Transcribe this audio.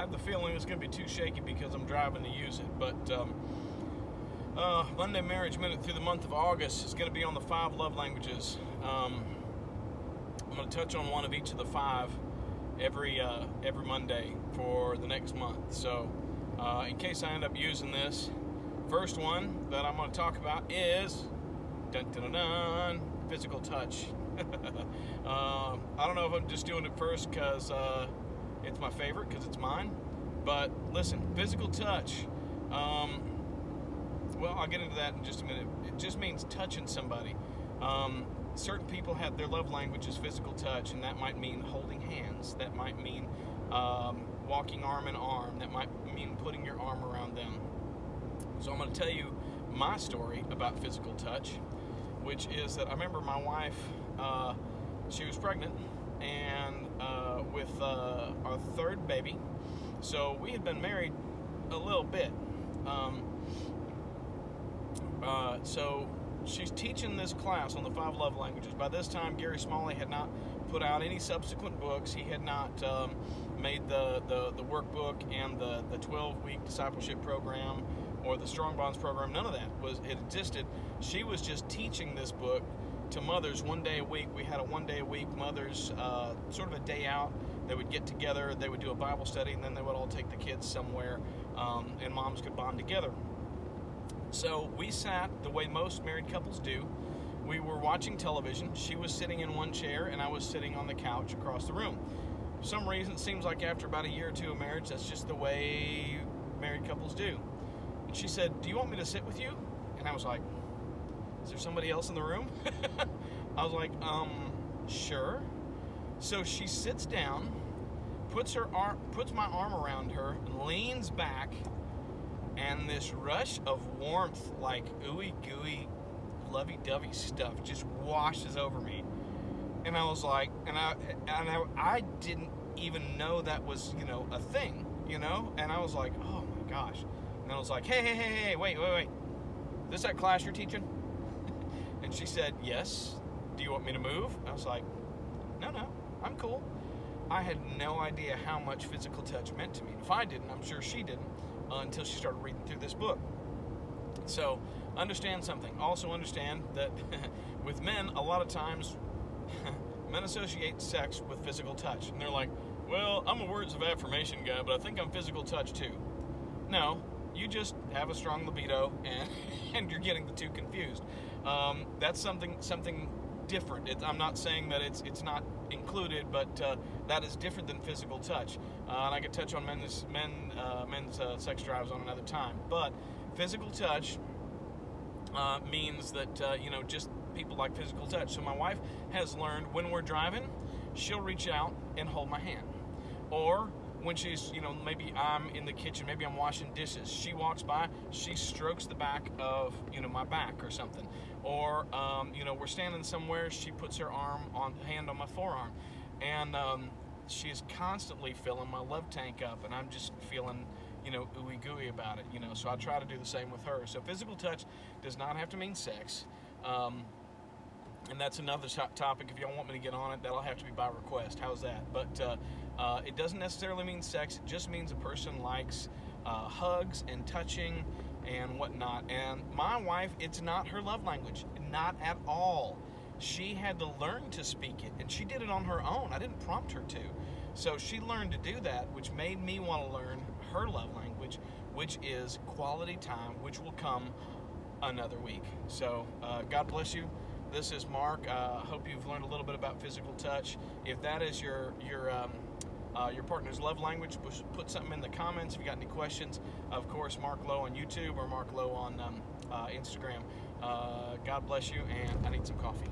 have the feeling it's going to be too shaky because I'm driving to use it. But Monday Marriage Minute through the month of August is going to be on the 5 love languages. I'm going to touch on one of each of the 5 every Monday for the next month. So in case I end up using this, first one that I'm going to talk about is physical touch. I don't know if I'm just doing it first because it's my favorite, because it's mine. But listen, physical touch. Well, I'll get into that in just a minute. It just means touching somebody. Certain people have their love language is physical touch, and that might mean holding hands. That might mean walking arm in arm. That might mean putting your arm around them. So I'm going to tell you my story about physical touch, which is that I remember my wife, she was pregnant, and with our 3rd baby. So we had been married a little bit. So she's teaching this class on the 5 love languages. By this time, Gary Smalley had not put out any subsequent books. He had not made the workbook and the 12-week discipleship program or the Strong Bonds program. None of that it existed. She was just teaching this book to mothers 1 day a week. We had a 1 day a week mothers, sort of a day out. They would get together, they would do a Bible study, and then they would all take the kids somewhere, and moms could bond together. So we sat the way most married couples do. We were watching television. She was sitting in one chair, and I was sitting on the couch across the room. For some reason, it seems like after about a year or 2 of marriage, that's just the way married couples do. And she said, "Do you want me to sit with you?" And I was like, "Is there somebody else in the room?" I was like, sure. So she sits down, puts my arm around her, and leans back, and this rush of warmth, like ooey gooey, lovey-dovey stuff, just washes over me. And I was like, and I didn't even know that was, a thing, And I was like, oh my gosh. And I was like, hey, wait. Is this that class you're teaching? And she said, yes. Do you want me to move? I was like, no, I'm cool. I had no idea how much physical touch meant to me. If I didn't, I'm sure she didn't, until she started reading through this book. So understand something. Also understand that with men, a lot of times, men associate sex with physical touch. And they're like, well, I'm a words of affirmation guy, but I think I'm physical touch too. No, you just have a strong libido, and you're getting the two confused. That's something different. I'm not saying that it's not included, but that is different than physical touch. And I could touch on men's sex drives on another time. But physical touch means that just people like physical touch. So my wife has learned when we're driving, she'll reach out and hold my hand, or when she's, maybe I'm in the kitchen, maybe I'm washing dishes, she walks by, she strokes the back of, my back or something. Or, we're standing somewhere, she puts her hand on my forearm. And she's constantly filling my love tank up, and I'm just feeling, ooey gooey about it, So I try to do the same with her. So physical touch does not have to mean sex. And that's another topic. If y'all want me to get on it, that'll have to be by request. How's that? But it doesn't necessarily mean sex. It just means a person likes hugs and touching and whatnot. And my wife, it's not her love language. Not at all. She had to learn to speak it, and she did it on her own. I didn't prompt her to. So she learned to do that, which made me want to learn her love language, which is quality time, which will come another week. So God bless you. This is Mark. Hope you've learned a little bit about physical touch. If that is your partner's love language, put something in the comments. If you got any questions, of course, Mark Lowe on YouTube or Mark Lowe on Instagram. God bless you, and I need some coffee.